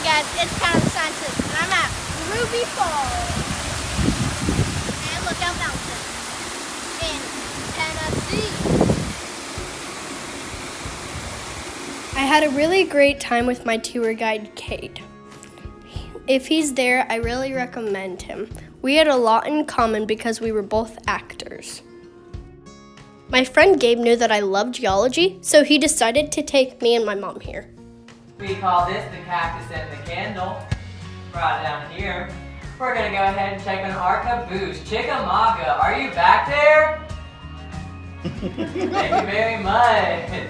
guys, it's kind of scientist, and I'm at Ruby Falls. And Lookout Mountain in Tennessee. I had a really great time with my tour guide, Kade. If he's there, I really recommend him. We had a lot in common because we were both actors. My friend Gabe knew that I loved geology, so he decided to take me and my mom here. We call this the cactus and the Kendall. Right down here. We're gonna go ahead and check on our caboose. Chickamauga, are you back there? Thank you very much.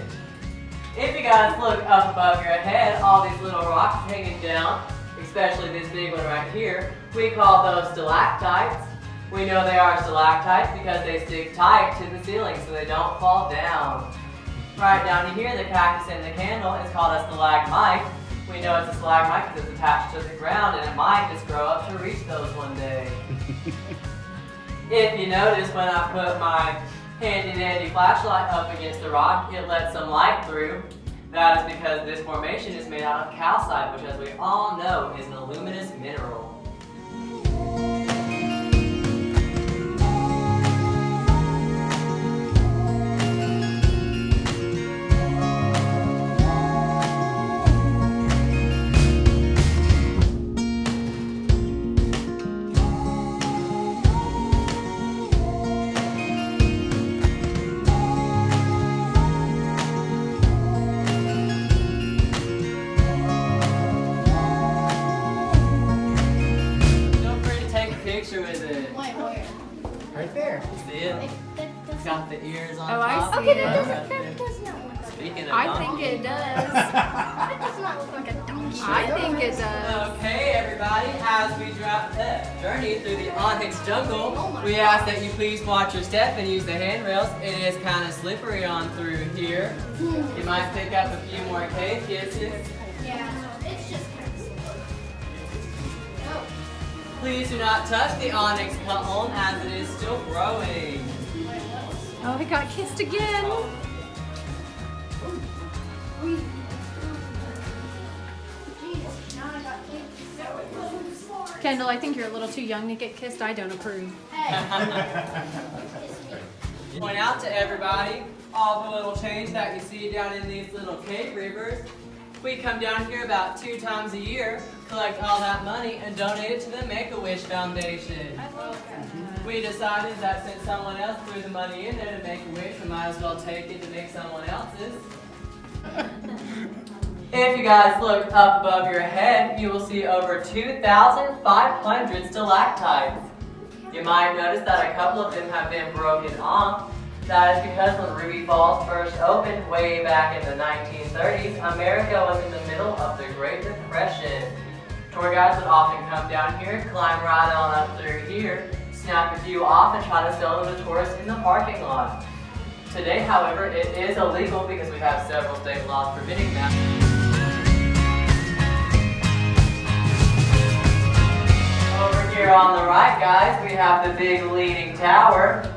If you guys look up above your head, all these little rocks hanging down, especially this big one right here, we call those stalactites. We know they are stalactites because they stick tight to the ceiling so they don't fall down. Right down here, the cactus and the candle is called a stalagmite. We know it's a stalagmite because it's attached to the ground and it might just grow up to reach those one day. If you notice, when I put my handy dandy flashlight up against the rock, it lets some light through. That is because this formation is made out of calcite, which as we all know is an aluminous mineral. With it. Wait, where? Right there. See it? It's got the ears on Oh, I top. see Okay, it. that does not look like Speaking of I donkey. think it does. That does not look like a donkey. I think it does. Okay, everybody, as we journey through the onyx jungle, we ask that you please watch your step and use the handrails. It is kind of slippery on through here. You might pick up a few more cave kisses. Yeah, it's just kind of slow. Oh. Please do not touch the onyx culm as it is still growing. Oh, he got kissed again. Kendall, I think you're a little too young to get kissed. I don't approve. Point out to everybody all the little change that you see down in these little cave rivers. We come down here about 2 times a year, collect all that money, and donate it to the Make-A-Wish Foundation. We decided that since someone else threw the money in there to make a wish, we might as well take it to make someone else's. If you guys look up above your head, you will see over 2,500 stalactites. You might notice that a couple of them have been broken off. That is because when Ruby Falls first opened way back in the 1930s, America was in the middle of the Great Depression. Tour guides would often come down here, climb right on up through here, snap a few off and try to sell them to tourists in the parking lot. Today, however, it is illegal because we have several state laws forbidding that. Over here on the right, guys, we have the big leaning tower.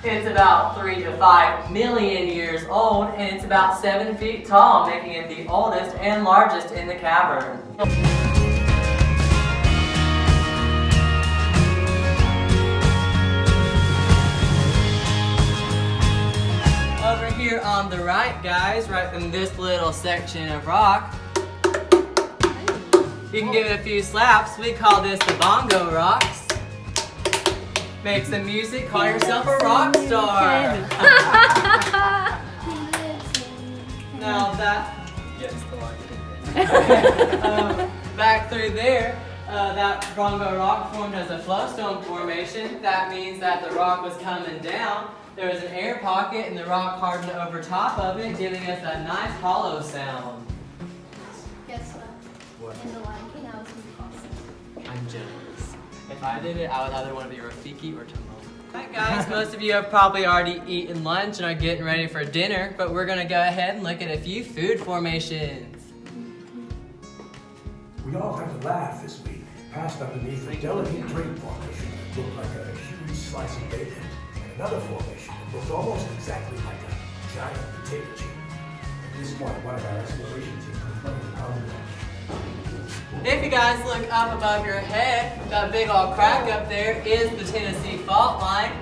It's about 3 to 5 million years old, and it's about 7 feet tall, making it the oldest and largest in the cavern. Over here on the right, guys, right in this little section of rock, you can give it a few slaps. We call this the bongo rocks. Make some music, call yourself a rock star. Now that, yes, back through there, that bongo rock formed as a flowstone formation. That means that the rock was coming down. There was an air pocket and the rock hardened over top of it, giving us that nice hollow sound. Guess what? In the Lion King, I was impossible. I'm jealous. If I did it, I would either want to be Rafiki or Timon. Alright guys, most of you have probably already eaten lunch and are getting ready for dinner, but we're going to go ahead and look at a few food formations. We all had to laugh this week, passed underneath a delicate drape formation that looked like a huge slice of bacon, and another formation that looked almost exactly like a giant potato chip. At this point, one of our exploration team complained how If you guys look up above your head, that big old crack up there is the Tennessee fault line.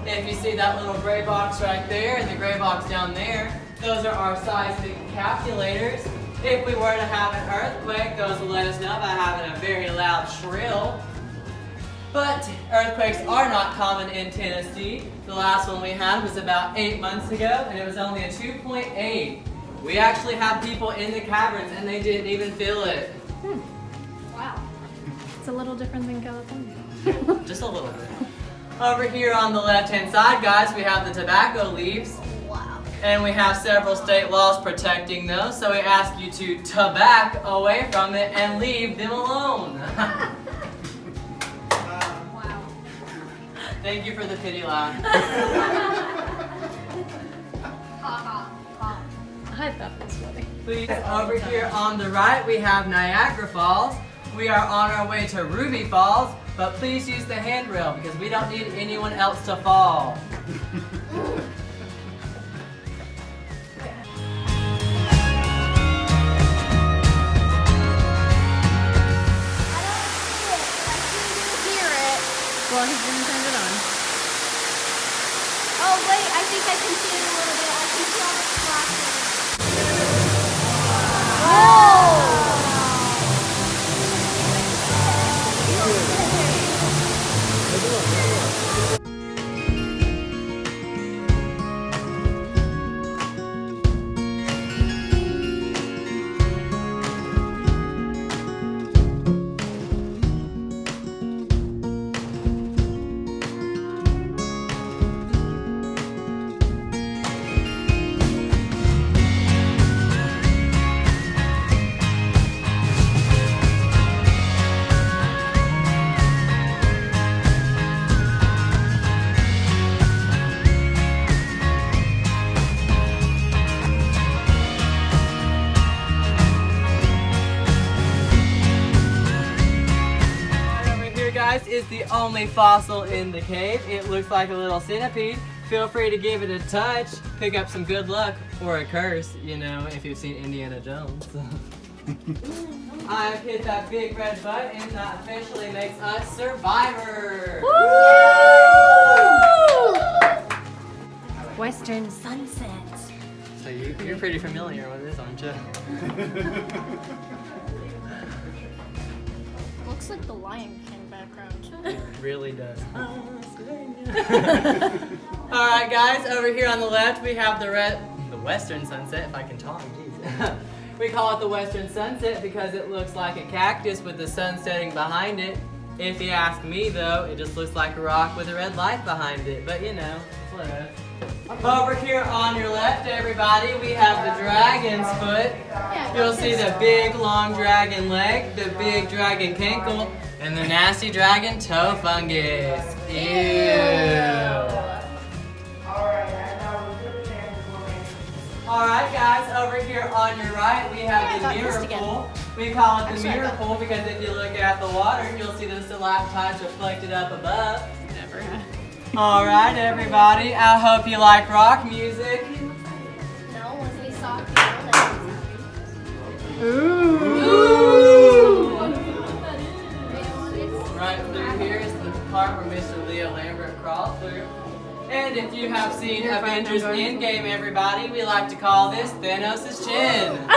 If you see that little gray box right there and the gray box down there, those are our seismic calculators. If we were to have an earthquake, those will let us know by having a very loud shrill. But earthquakes are not common in Tennessee. The last one we had was about 8 months ago, and it was only a 2.8. We actually had people in the caverns, and they didn't even feel it. Wow. It's a little different than California. Just a little bit. Over here on the left-hand side, guys, we have the tobacco leaves. Wow. And we have several state laws protecting those, so we ask you to toback away from it and leave them alone. Wow. Thank you for the pity laugh. I thought it was funny. Please, over here on the right, we have Niagara Falls. We are on our way to Ruby Falls, but please use the handrail because we don't need anyone else to fall. Well, he's gonna turn it on. Oh wait, I think I can see it a little bit. I can see all the flashes. Is the only fossil in the cave. It looks like a little centipede. Feel free to give it a touch, pick up some good luck, or a curse, you know, if you've seen Indiana Jones. I've hit that big red button that officially makes us survivors. Western sunset. So you're pretty familiar with this, aren't you? Looks like the Lion King background. It really does. Alright guys, over here on the left we have the western sunset, if I can talk, geez. We call it the western sunset because it looks like a cactus with the sun setting behind it. If you ask me though, it just looks like a rock with a red light behind it, but you know, whatever. Over here on your left, everybody, we have the dragon's foot. You'll see the big long dragon leg, the big dragon cankle, and the nasty dragon toe fungus. Ew. Alright guys, over here on your right, we have the mirror pool. We call it the mirror pool because if you look at the water, you'll see the stalactites reflected up above. Never. Alright everybody, I hope you like rock music. No, when we saw it. Ooh. Right through here is the part where Mr. Leo Lambert crawled through. And if you have seen Avengers Endgame, everybody, we like to call this Thanos' chin. I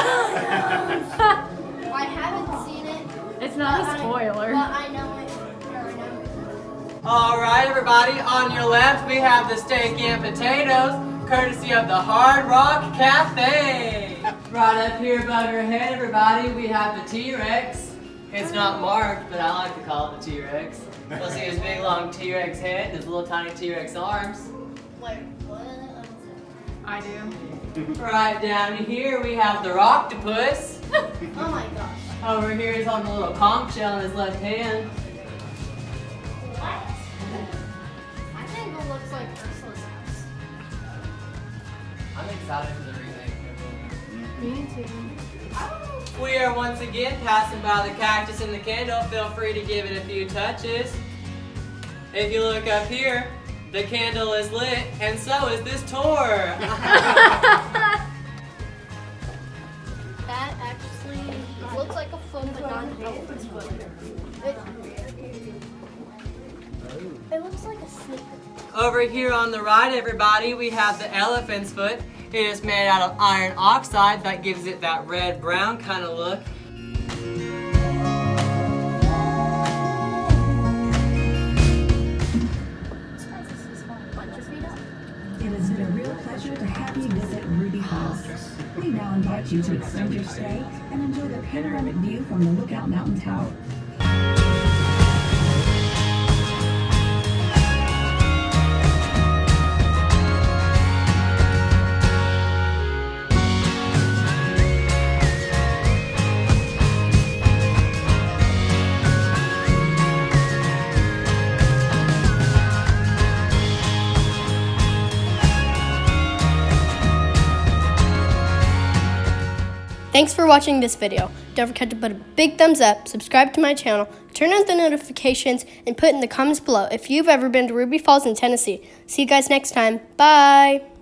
haven't seen it. It's not a spoiler. But I know it. Alright everybody, on your left we have the steak and potatoes, courtesy of the Hard Rock Cafe. Right up here above your head, everybody, we have the T-Rex. It's not marked, but I like to call it the T-Rex. You'll see his big long T-Rex head, his little tiny T-Rex arms. Wait, what? I do. Right down here we have the Rocktopus. Oh my gosh. Over here he's holding a little conch shell in his left hand. What? I think it looks like Ursula's house. I'm excited for the remake. Me too. We are once again passing by the cactus and the candle. Feel free to give it a few touches. If you look up here, the candle is lit, and so is this tour. That actually looks like a photo. non-elephant's foot. It looks like a sneaker. Over here on the right, everybody, we have the elephant's foot. It is made out of iron oxide that gives it that red-brown kind of look. It has been a real pleasure to have you visit Ruby Falls. We now invite you to extend your stay and enjoy the panoramic view from the Lookout Mountain Tower. Thanks for watching this video. Don't forget to put a big thumbs up, subscribe to my channel, turn on the notifications, and put in the comments below if you've ever been to Ruby Falls in Tennessee. See you guys next time. Bye!